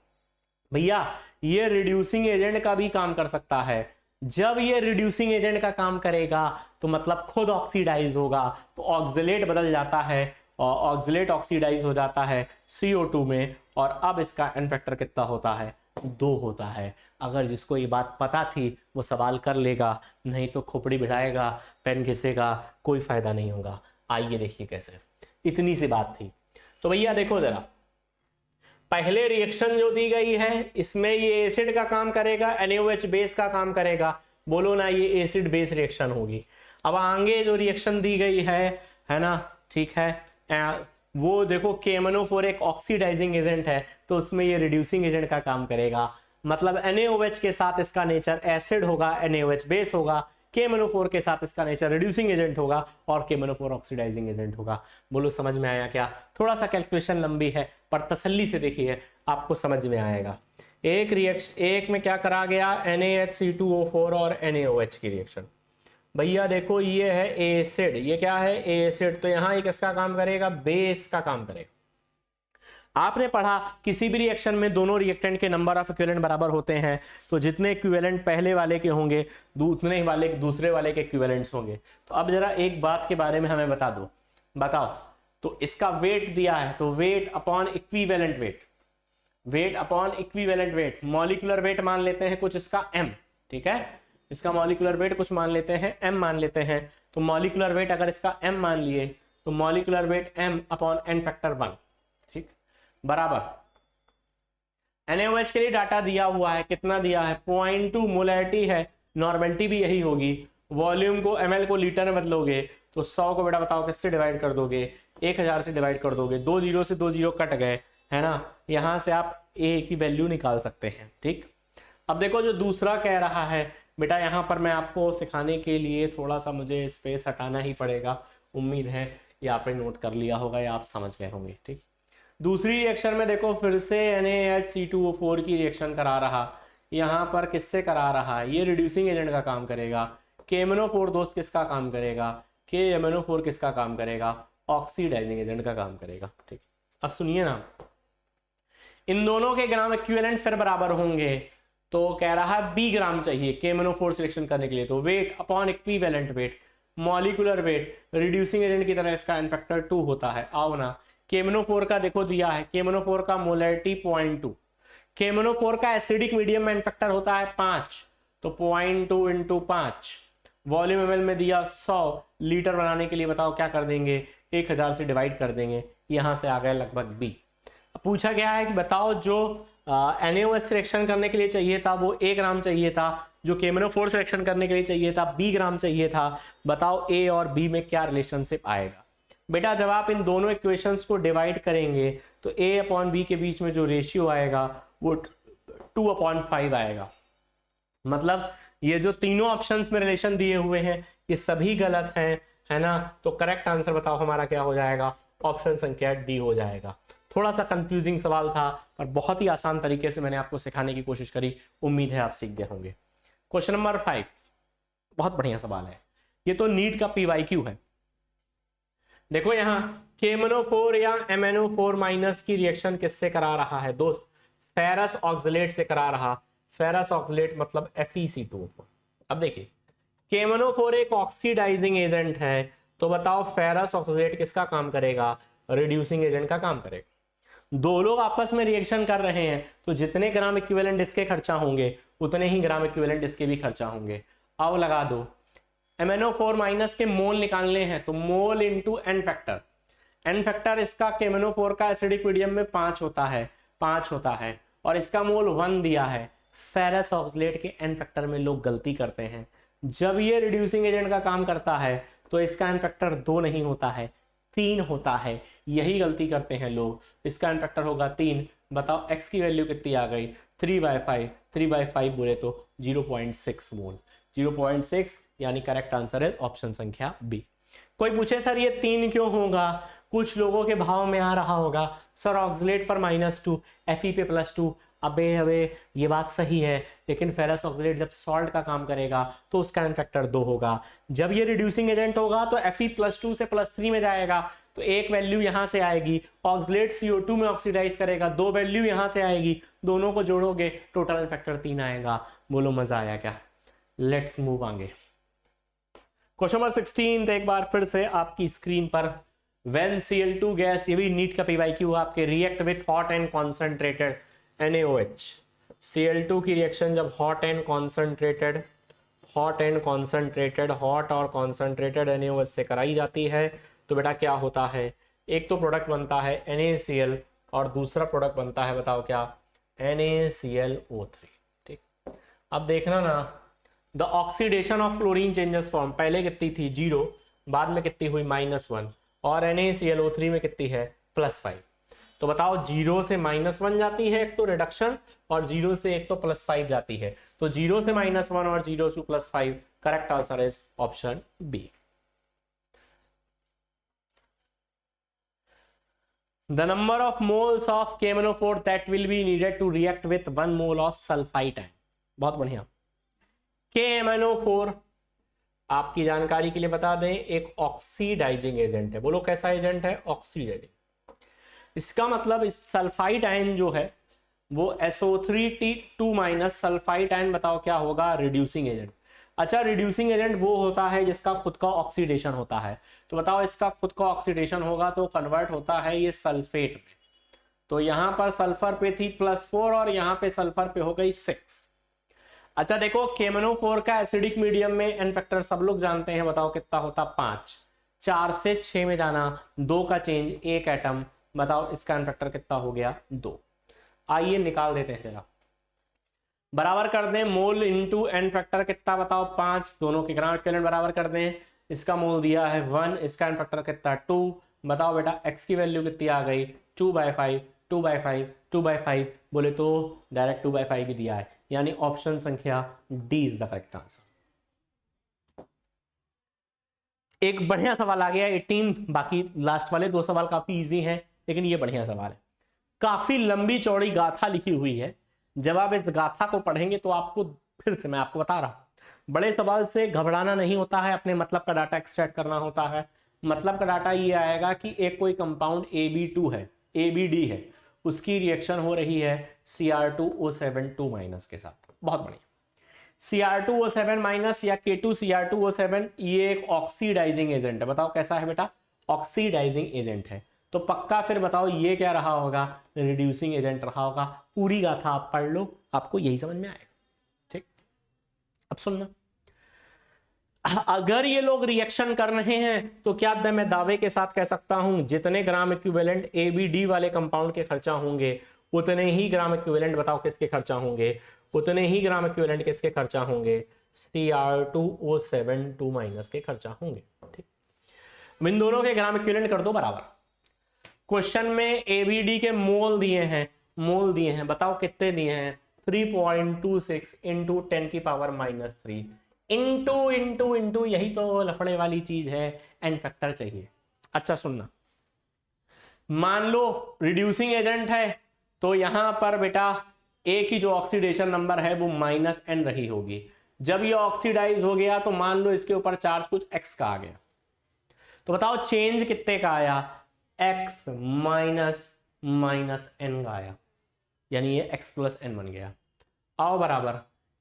भैया, ये रिड्यूसिंग एजेंट का भी काम कर सकता है। जब ये रिड्यूसिंग एजेंट का काम करेगा तो मतलब खुद ऑक्सीडाइज होगा, तो ऑक्सिलेट बदल जाता है और ऑक्सिलेट ऑक्सीडाइज हो जाता है CO2 में, और अब इसका एन फैक्टर कितना होता है, 2 होता है। अगर जिसको ये बात पता थी वो सवाल कर लेगा, नहीं तो खोपड़ी बिठाएगा, पेन घिसेगा, कोई फायदा नहीं होगा। आइए देखिए कैसे, इतनी सी बात थी। तो भैया देखो जरा, पहले रिएक्शन जो दी गई है इसमें ये एसिड का काम करेगा, NaOH बेस का काम करेगा। बोलो ना, ये एसिड बेस रिएक्शन होगी। अब आगे जो रिएक्शन दी गई है ना, ठीक है, वो देखो KMnO4 एक ऑक्सीडाइजिंग एजेंट है, तो उसमें ये रिड्यूसिंग एजेंट का काम करेगा। मतलब NaOH के साथ इसका नेचर एसिड होगा, NaOH बेस होगा, KMnO4 के साथ इसका नेचर रिड्यूसिंग एजेंट होगा और KMnO4 ऑक्सीडाइजिंग एजेंट होगा। बोलो समझ में आया क्या? थोड़ा सा कैलकुलेशन लंबी है पर तसल्ली से देखिए आपको समझ में आएगा। एक में क्या करा गया, NaHC2O4 और NaOH की रिएक्शन। भैया देखो ये है एसिड, ये क्या है एसिड, तो यहां एक इसका काम करेगा, बेस का काम करेगा। आपने पढ़ा किसी भी रिएक्शन में दोनों रिएक्टेंट के नंबर ऑफ इक्विवेलेंट बराबर होते हैं, तो जितने इक्विवेलेंट पहले वाले के होंगे उतने ही वाले दूसरे वाले के इक्विवेलेंट्स होंगे। तो अब जरा एक बात के बारे में हमें बता दो, बताओ। तो इसका वेट दिया है, तो weight upon equivalent weight, weight upon equivalent weight, molecular weight मान लेते हैं कुछ इसका m, ठीक है, इसका मॉलिक्यूलर वेट कुछ मान लेते हैं m मान लेते हैं। तो मॉलिक्यूलर वेट अगर इसका m मान लिए तो molecular weight m upon n factor 1, ठीक, बराबर NaOH के लिए डाटा दिया हुआ है, कितना दिया है 0.2 मोलैरिटी है, नॉर्मेलिटी भी यही होगी। वॉल्यूम को ml को लीटर में बदलोगे तो 100 को बेटा बताओ किससे डिवाइड कर दोगे, 1000 से डिवाइड कर दोगे, 2 जीरो से 2 जीरो कट गए, है ना, यहां से आप A की वैल्यू निकाल सकते हैं, ठीक। अब देखो जो दूसरा कह रहा है, बेटा यहां पर मैं आपको सिखाने के लिए थोड़ा सा मुझे स्पेस हटाना ही पड़ेगा, उम्मीद है ये आपने नोट कर लिया होगा या आप समझ गए होंगे, ठीक। दूसरी रिएक्शन में देखो फिर से NaHC2O4 की रिएक्शन करा रहा, यहाँ पर किससे करा रहा है, ये रिड्यूसिंग एजेंट का काम करेगा। KMnO4 दोस्त किसका काम करेगा, KMnO4 किसका काम करेगा, ऑक्सीडाइजिंग एजेंट का काम करेगा, ठीक। अब सुनिए ना, इन दोनों के ग्राम इक्विवेलेंट फिर बराबर होंगे, तो कह रहा है B ग्राम चाहिए KMnO4 सिलेक्शन करने के लिए, तो weight upon equivalent weight, molecular weight reducing agent की तरह इसका n फैक्टर 2 होता है। आओ ना, KMnO4 का देखो दिया है, KMnO4 का मोलैरिटी 0.2, KMnO4 का एसिडिक मीडियम में n फैक्टर होता है 5, तो 0.2 इंटू 5, वॉल्यूम ml में दिया 100, लीटर बनाने के लिए बताओ क्या कर देंगे, 1000 से डिवाइड कर देंगे, यहां से आ गया लगभग B। पूछा गया है कि बताओ जो NaOH सिलेक्शन करने के लिए चाहिए था वो A ग्राम चाहिए था, जो KMnO4 सिलेक्शन करने के लिए चाहिए था B ग्राम चाहिए था, बताओ A और B में क्या रिलेशनशिप आएगा। बेटा जब आप इन दोनों इक्वेशंस को डिवाइड करेंगे तो A अपॉन B के बीच में जो रेशियो आएगा वो 2/5 आएगा। मतलब ये जो तीनों ऑप्शंस में रिलेशन दिए हुए हैं ये सभी गलत हैं, है ना, तो करेक्ट आंसर बताओ हमारा क्या हो जाएगा, ऑप्शन संख्या डी हो जाएगा। थोड़ा सा कंफ्यूजिंग सवाल था पर बहुत ही आसान तरीके से मैंने आपको सिखाने की कोशिश करी, उम्मीद है आप सीख गए होंगे। क्वेश्चन नंबर 5 बहुत बढ़िया सवाल है, ये तो नीट का PYQ है। देखो यहाँ KMnO4 या MnO4 माइनस की रिएक्शन किससे करा रहा है दोस्त, फेरस ऑक्सलेट से करा रहा, फेरस ऑक्सलेट मतलब FeC2O4। अब देखिए KMnO4 एक ऑक्सीडाइजिंग एजेंट है, तो बताओ फेरस ऑक्सलेट किसका काम करेगा, रिड्यूसिंग एजेंट का काम करेगा। दो लोग आपस में रिएक्शन कर रहे हैं तो जितने ग्राम इक्विवेलेंट इसके खर्चा होंगे उतने ही ग्राम इक्विवेलेंट इसके भी खर्चा होंगे। आओ लगा दो, MnO4 माइनस के मोल निकालने हैं तो mole into n factor, n factor इसका KMnO4 का एसिडिक मीडियम में 5 होता है और इसका मोल 1 दिया है। फेरस ऑक्सलेट के n फैक्टर में लोग गलती करते हैं, जब ये रिड्यूसिंग एजेंट का काम करता है तो इसका n फैक्टर 2 नहीं होता है 3 होता है, यही गलती करते हैं लोग। इसका n फैक्टर होगा 3, बताओ x की वैल्यू कितनी आ गई 3/5 बोले तो 0.6 मोल, 0.6 यानी करेक्ट आंसर है ऑप्शन संख्या बी। कोई पूछे सर ये 3 क्यों होगा, कुछ लोगों के भाव में आ रहा होगा सर ऑक्सलेट पर -2 Fe पे +2, अबे ये बात सही है, लेकिन फेरस ऑक्सलेट जब सॉल्ट का काम करेगा तो उसका n फैक्टर 2 होगा, जब ये रिड्यूसिंग एजेंट होगा तो Fe +2 से +3 में जाएगा, तो एक वैल्यू यहां से आएगी, ऑक्सलेट CO2 में ऑक्सीडाइज करेगा, 2 वैल्यू यहां से आएगी, दोनों को जोड़ोगे टोटल फैक्टर 3 आएगा। बोलो मजा आया क्या? लेट्स मूव आगे। क्वेश्चन नंबर 16 एक बार फिर से आपकी स्क्रीन पर, व्हेन Cl2 गैस, ये भी नीट का PYQ आपके, react with hot and concentrated NaOH, Cl2 की रिएक्शन जब हॉट और कॉन्सेंट्रेटेड NaOH से कराई जाती है तो बेटा क्या होता है, एक तो प्रोडक्ट बनता है NaCl और दूसरा प्रोडक्ट बनता है बताओ क्या, NaClO3, ठीक। अब देखना ना, the oxidation of chlorine changes form, पहले कितनी थी 0, बाद में कितनी हुई -1 और NaClO3 में कितनी है +5। तो तो बताओ 0 से -1 जाती है एक तो रिडक्शन, और 0 से एक तो +5 जाती है। तो 0 से -1 और 0 से +5, correct answer is option b. The number of moles of KMnO4 that will be needed to react with 1 mole of sulfite ion। बहुत बढ़िया। KMnO4 आपकी जानकारी के लिए बता दें एक ऑक्सीडाइजिंग एजेंट है। बोलो कैसा एजेंट है? ऑक्सीडाइजिंग। इसका मतलब इस सल्फाइड आयन जो है वो SO3T2- सल्फाइड आयन बताओ क्या होगा? Reducing agent. अच्छा, रिड्यूसिंग एजेंट वो होता है जिसका खुद का ऑक्सीडेशन होता है। तो बताओ इसका खुद का ऑक्सीडेशन होगा तो कन्वर्ट होता है ये सल्फेट में। तो यहां पर सल्फर पे थी +4 और यहां पे सल्फर पे हो गई 6। अच्छा देखो, KMnO4 का एसिडिक मीडियम में एन फैक्टर सब लोग जानते हैं, बताओ कितना होता? 5। 4 से 6 में जाना, 2 का चेंज, 1 एटम, बताओ इसका एन फैक्टर कितना हो गया? 2। आइए निकाल देते हैं जरा, बराबर कर दें मोल इनटू एन फैक्टर कितना बताओ? 5। दोनों के ग्राम इक्विवेलेंट बराबर कर दें। इसका मोल दिया है 1, इसका एन फैक्टर कितना? 2। बताओ बेटा एक्स की वैल्यू कितनी आ गई? 2/5, 2/5, 2/5। बोले तो डायरेक्ट 2/5 भी दिया है, यानी ऑप्शन संख्या D is the correct answer. एक बढ़िया सवाल आ गया 18। बाकी लास्ट वाले 2 सवाल काफी इजी हैं, लेकिन ये बढ़िया सवाल है। काफी लंबी चौड़ी गाथा लिखी हुई है। जब आप इस गाथा को पढ़ेंगे तो आपको, फिर से मैं आपको बता रहा हूं, बड़े सवाल से घबराना नहीं होता है, अपने मतलब का डाटा एक्सट्रैक्ट करना होता है। मतलब का डाटा ये आएगा कि एक कोई कंपाउंड AB2 है, ABD है, उसकी रिएक्शन हो रही है Cr2O7 2- के साथ। बहुत बढ़िया। Cr2O7- या K2Cr2O7 ये एक ऑक्सीडाइजिंग एजेंट है। बताओ कैसा है बेटा? ऑक्सीडाइजिंग एजेंट है। तो पक्का फिर बताओ ये क्या रहा होगा? रिड्यूसिंग एजेंट रहा होगा। पूरी गाथा आप पढ़ लो, आपको यही समझ में आएगा। ठीक, अब सुनना, अगर ये लोग रिएक्शन कर रहे हैं तो क्या मैं दावे के साथ कह सकता हूं जितने ग्राम इक्विवेलेंट ABD वाले कंपाउंड के खर्चा होंगे उतने ही ग्राम इक्विवेलेंट बताओ किसके खर्चा होंगे? उतने ही ग्राम इक्विवेलेंट किसके खर्चा होंगे? Cr2O7 2- के खर्चा होंगे। ठीक, इन दोनों के ग्राम इक्विवेलेंट कर दो बराबर। क्वेश्चन में ABD के मोल दिए हैं, मोल दिए हैं, बताओ कितने दिए हैं? 3.26 इंटू 10⁻³ इंटू इंटू इंटू, यही तो लफड़े वाली चीज है, एन फैक्टर चाहिए। अच्छा सुनना, मान लो रिड्यूसिंग एजेंट है तो यहां पर बेटा ए की जो ऑक्सीडेशन नंबर है वो -n रही होगी। जब ये ऑक्सीडाइज हो गया तो मान लो इसके ऊपर चार्ज कुछ x का आ गया, तो बताओ चेंज कितने का आया? x -n का आया, यानी ये x + n बन गया। आओ बराबर,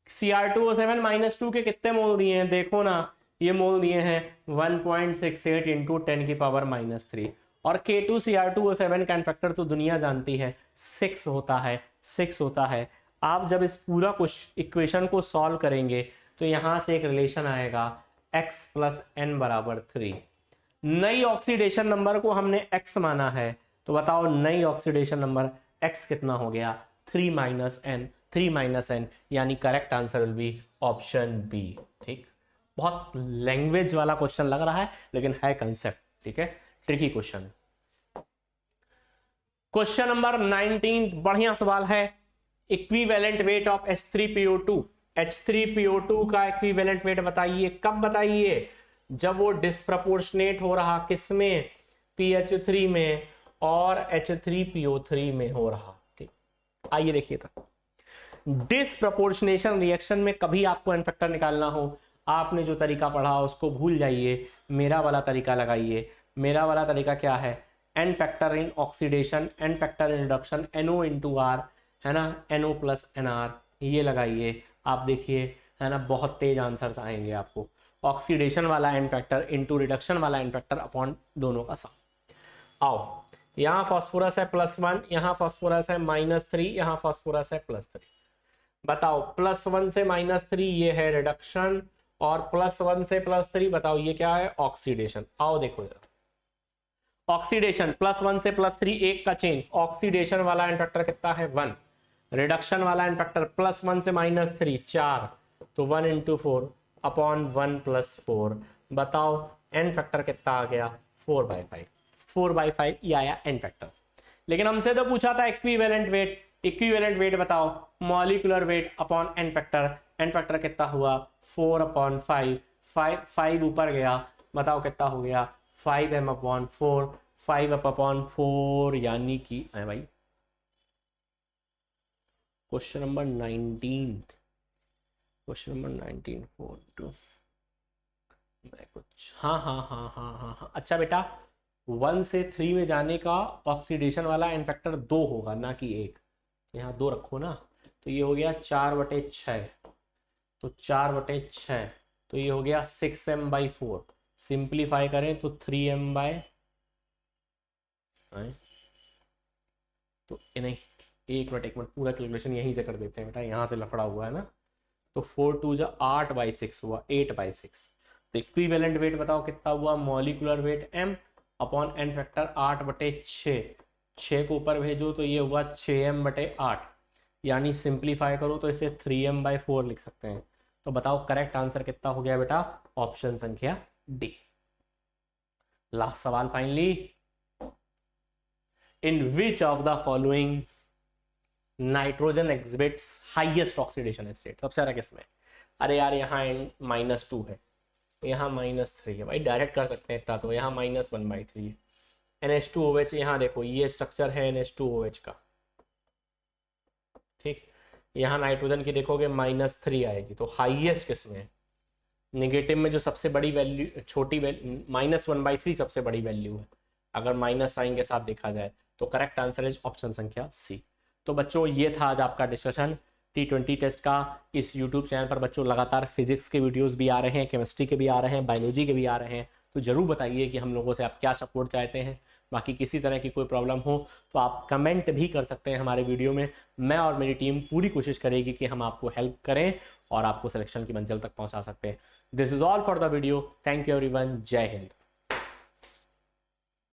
Cr2O7 - 2 के कितने मोल दिए हैं? देखो ना, ये मोल दिए हैं 1.68 इंटू 10⁻³ और K2Cr2O7 का फैक्टर तो दुनिया जानती है 6 होता है, 6 होता है। आप जब इस पूरा कुछ इक्वेशन को सॉल्व करेंगे तो यहां से एक रिलेशन आएगा x + n = 3। नई ऑक्सीडेशन नंबर को हमने x माना है, तो बताओ नई ऑक्सीडेशन नंबर x कितना हो गया? 3 - n, यानी correct answer will be option b. ठीक, बहुत लैंग्वेज वाला क्वेश्चन लग रहा है लेकिन है कंसेप्ट। ठीक है, ट्रिकी क्वेश्चन। क्वेश्चन नंबर 19 बढ़िया सवाल है। Equivalent weight of H3PO2, H3PO2 का इक्विवेलेंट वेट बताइए। कब बताइए? जब वो डिस्प्रपोर्शनेट हो रहा किसमें? PH3 में और H3PO3 में हो रहा। ठीक, आइए देखिए, था डिसप्रपोर्शनेशन रिएक्शन में कभी आपको एन फैक्टर निकालना हो, आपने जो तरीका पढ़ा उसको भूल जाइए, मेरा वाला तरीका लगाइए। मेरा वाला तरीका क्या है? N factor in oxidation, n factor in reduction, NO × R, है ना, NO + NR, ये लगाइए। आप देखिए, है ना, बहुत तेज आंसर्स आएंगे आपको। ऑक्सीडेशन वाला एन फैक्टर इंटू रिडक्शन वाला एन फैक्टर अपॉन दोनों का सम। आओ, यहाँ फॉस्फोरस है +1, यहाँ फॉस्फोरस है -3, यहाँ फॉस्फोरस है +3। बताओ +1 से -3 ये है रिडक्शन और +1 से +3 बताओ ये क्या है? ऑक्सीडेशन। आओ देखो जरा, ऑक्सीडेशन +1 से +3 1 का चेंज, ऑक्सीडेशन वाला एन फैक्टर कितना है? 1। रिडक्शन वाला एन फैक्टर +1 से -3 4, तो 1 × 4 अपॉन 1 + 4। बताओ एन फैक्टर कितना आ गया? 4/5। 4/5 ये आया एन फैक्टर। लेकिन हमसे तो पूछा था इक्विवेलेंट वेट। इक्विवेलेंट वेट बताओ, molecular weight upon n factor. N factor कितना हुआ 4/5, 5 ऊपर गया, बताओ कितना हो गया 5m/4, 5/4 यानी कि भाई क्वेश्चन नंबर 19, क्वेश्चन नंबर 19 4 2 मैं कुछ हाँ, अच्छा बेटा 1 से 3 में जाने का ऑक्सीडेशन वाला एन फैक्टर 2 होगा ना कि 1। यहाँ 2 रखो ना, तो ये हो गया 4/6, तो 4/6, तो ये हो गया 6m/4। सिंप्लीफाई करें तो 3m बाय, तो नहीं 1 मिनट पूरा कैलकुलेशन यहीं से कर देते हैं बेटा, यहाँ से लफड़ा हुआ है ना। तो 4×2 8/6 हुआ, 8/6। तो इक्विवेलेंट वेट बताओ कितना हुआ, molecular weight m upon n factor 8/6, 6 को ऊपर भेजो तो ये हुआ 6m/8, यानी सिंप्लीफाई करो तो इसे 3m/4 लिख सकते हैं। तो बताओ करेक्ट आंसर कितना हो गया बेटा, ऑप्शन संख्या डी। लास्ट सवाल finally, in which of the following nitrogen exhibits highest oxidation state, सबसे ज्यादा किसमें। अरे यार यहाँ -2 है, यहाँ -3 है, भाई डायरेक्ट कर सकते हैं इतना, तो यहाँ -1/3 है। NH2OH, यहाँ देखो ये स्ट्रक्चर है NH2OH का, ठीक। यहाँ नाइट्रोजन की देखोगे -3 आएगी, तो हाईएस्ट किसमें है। नेगेटिव में जो सबसे बड़ी वैल्यू, छोटी वैल्यू -1/3 सबसे बड़ी वैल्यू है, अगर माइनस साइन के साथ देखा जाए तो करेक्ट आंसर इज ऑप्शन संख्या सी। तो बच्चों ये था आज आपका डिस्कशन T20 टेस्ट का। इस यूट्यूब चैनल पर बच्चों लगातार फिजिक्स के वीडियोस भी आ रहे हैं, केमिस्ट्री के भी आ रहे हैं, बायोलॉजी के भी आ रहे हैं, तो ज़रूर बताइए कि हम लोगों से आप क्या सपोर्ट चाहते हैं। बाकी किसी तरह की कोई प्रॉब्लम हो तो आप कमेंट भी कर सकते हैं हमारे वीडियो में। मैं और मेरी टीम पूरी कोशिश करेगी कि हम आपको हेल्प करें और आपको सिलेक्शन की मंजिल तक पहुंचा सकते हैं। This is all for the video, thank you everyone, जय हिंद।